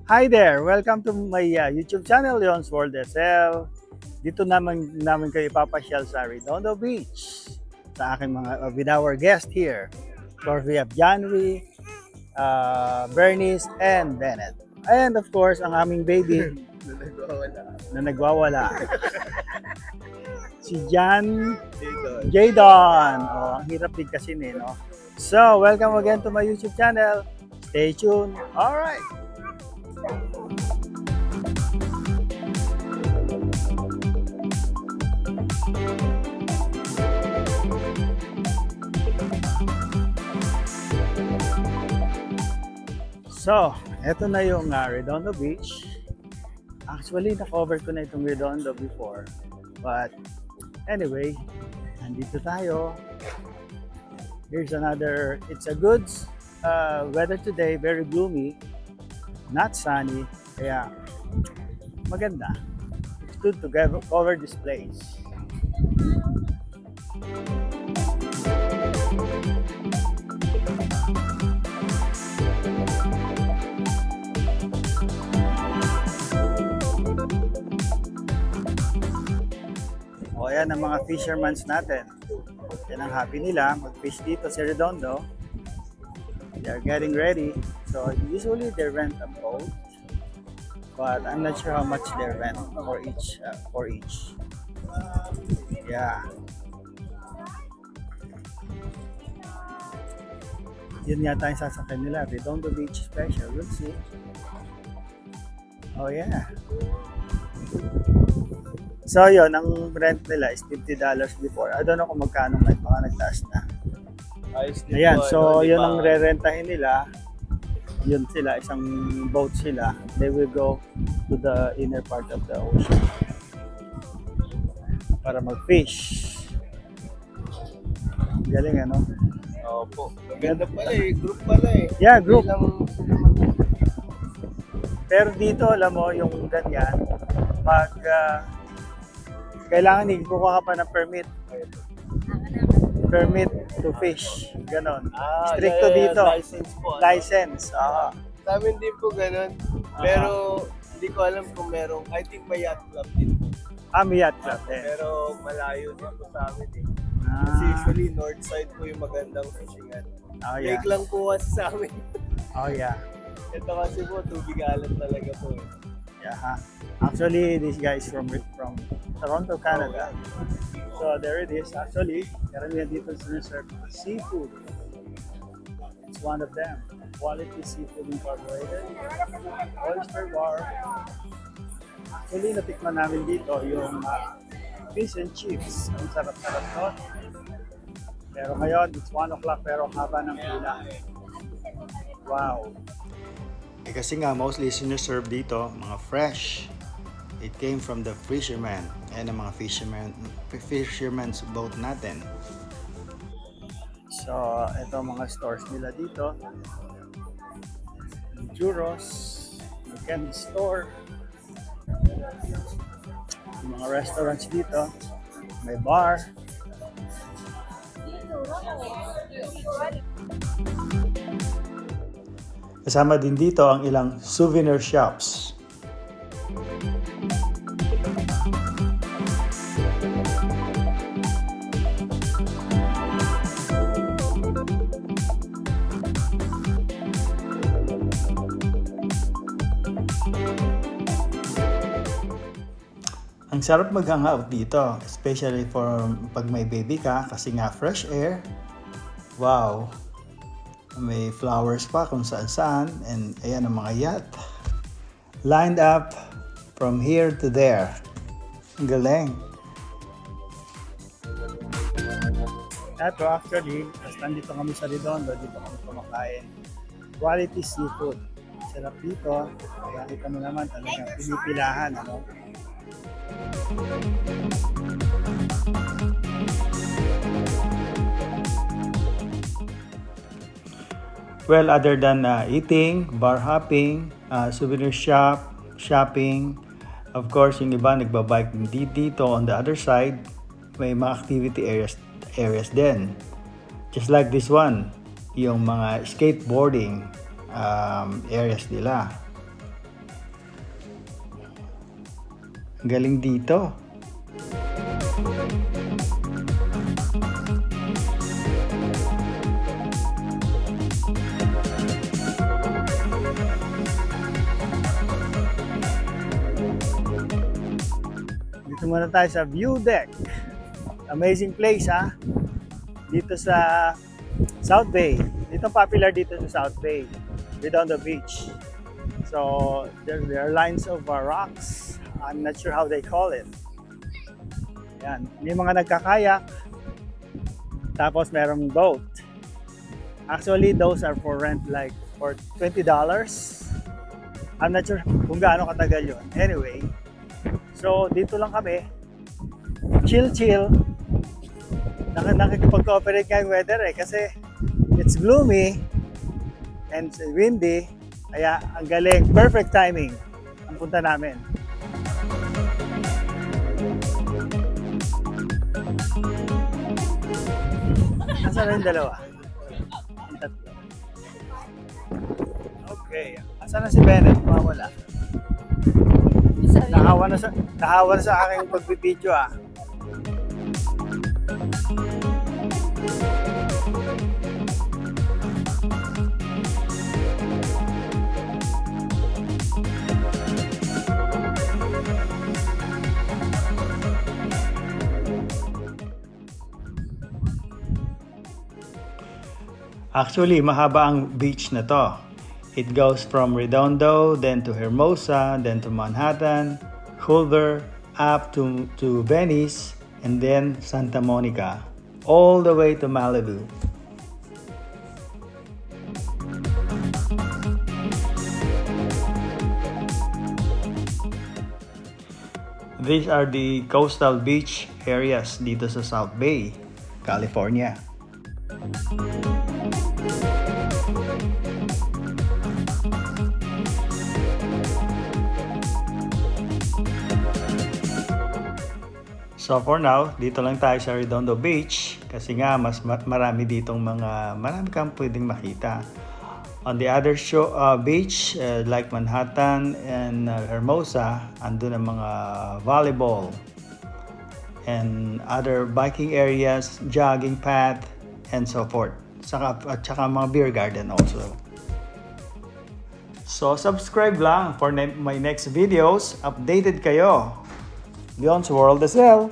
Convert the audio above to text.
Hi there! Welcome to my YouTube channel, Leon's World SL. Dito namin kayo ipapasyal sa Redondo Beach sa aking with our guest here. Of course, we have Janwy, Bernice, and Bennett. And of course, ang aming baby na nagwawala. Si Jadon. Oh, ang hirap din kasi no? So, welcome again to my YouTube channel. Stay tuned. Alright! So, eto na yung Redondo Beach. Actually, na-cover ko na itong Redondo before. But, anyway, nandito tayo. Here's another, it's a good weather today, very gloomy, not sunny, kaya maganda. It's good to cover this place. O yan ang mga fishermans natin. Yan ang happy nila, mag-fish dito sa Redondo. They are getting ready. So usually they rent a boat, but I'm not sure how much they rent for each. Yeah. Yun yata yung sasakyan nila, Redondo Beach Special. We'll see. Oh yeah. So yun, ang rent nila is $50 before. I don't know kung magkano ngayon, baka nagtaas na. Ayan, so yun ang re-rentahin nila. Yun sila, isang boat sila. They will go to the inner part of the ocean para mag-fish. Galing ano? Opo. Maganda pala eh. Group pala eh. Yeah, group. Hindi lang Pero dito, alam mo, yung ganyan, kailangan kukuha ka pa ng permit to fish. Ganon. Stricto dito. License po. License. Sa amin din po ganun. Pero hindi ko alam kung merong, I think may yacht club din po. May yacht club din. Pero malayo din po sa amin eh. Kasi usually north side po yung magandang fishingan. Yeah. Lake lang po kasi sa amin. Oh yeah. Ito kasi po, tubigalan talaga po eh. Yeah. Actually, this guy is from Toronto, Canada. So there it is. Actually, karamihan dito sinaserve seafood. It's one of them. Quality Seafood Incorporated. Oyster Bar. Actually, natikman namin dito yung fish and chips. Ang sarap-sarap to. Pero ngayon, it's 1 o'clock pero haba ng pila. Wow. Kasi nga, mostly sinaserve dito, mga fresh. It came from the fisherman. Ayan ang mga fisherman's boat natin. So, ito mga stores nila dito. Churros, candy store, mga restaurants dito, may bar. Kasama din dito ang ilang souvenir shops. Ang sarap mag-hangout dito, especially for pag may baby ka kasi nga fresh air. Wow! May flowers pa kung saan-saan and ayan ang mga yacht. Lined up from here to there. Ang galing. Ito actually, nandito kami sa Redondo, dito kami kumakain. Quality seafood. Sarap dito. Kaya kita mo naman talagang pinipilahan. Ano? Well, other than eating, bar hopping, souvenir shop, shopping, of course, yung iba nagbabike dito on the other side, may mga activity areas din. Just like this one, yung mga skateboarding areas nila. Galing dito. Dito muna tayo sa view deck. Amazing place ha. Dito sa South Bay. Dito popular dito sa South Bay. Redondo Beach. So there are lines of rocks. I'm not sure how they call it. Yan. May mga nagkakayak. Tapos merong boat. Actually, those are for rent like for $20. I'm not sure kung gaano katagal yun. Anyway, so dito lang kami. Chill. Nakikipag-cooperate nga yung weather kasi it's gloomy and windy. Kaya ang galing. Perfect timing ang punta namin. Nasaan na yung dalawa? Yung tatlo. Okay. Asan na si Bennett? Mawala. Nahawa na sa aking pagbibideo ah. Actually, mahaba ang beach na to. It goes from Redondo, then to Hermosa, then to Manhattan, Culver, up to Venice, and then Santa Monica, all the way to Malibu. These are the coastal beach areas dito sa South Bay, California. So for now, dito lang tayo sa Redondo Beach kasi nga mas marami ditong marami kang pwedeng makita. On the other beach like Manhattan and Hermosa, andun ang mga volleyball and other biking areas, jogging path and so forth. At saka mga beer garden also. So subscribe lang for my next videos. Updated kayo. Leon's World as well.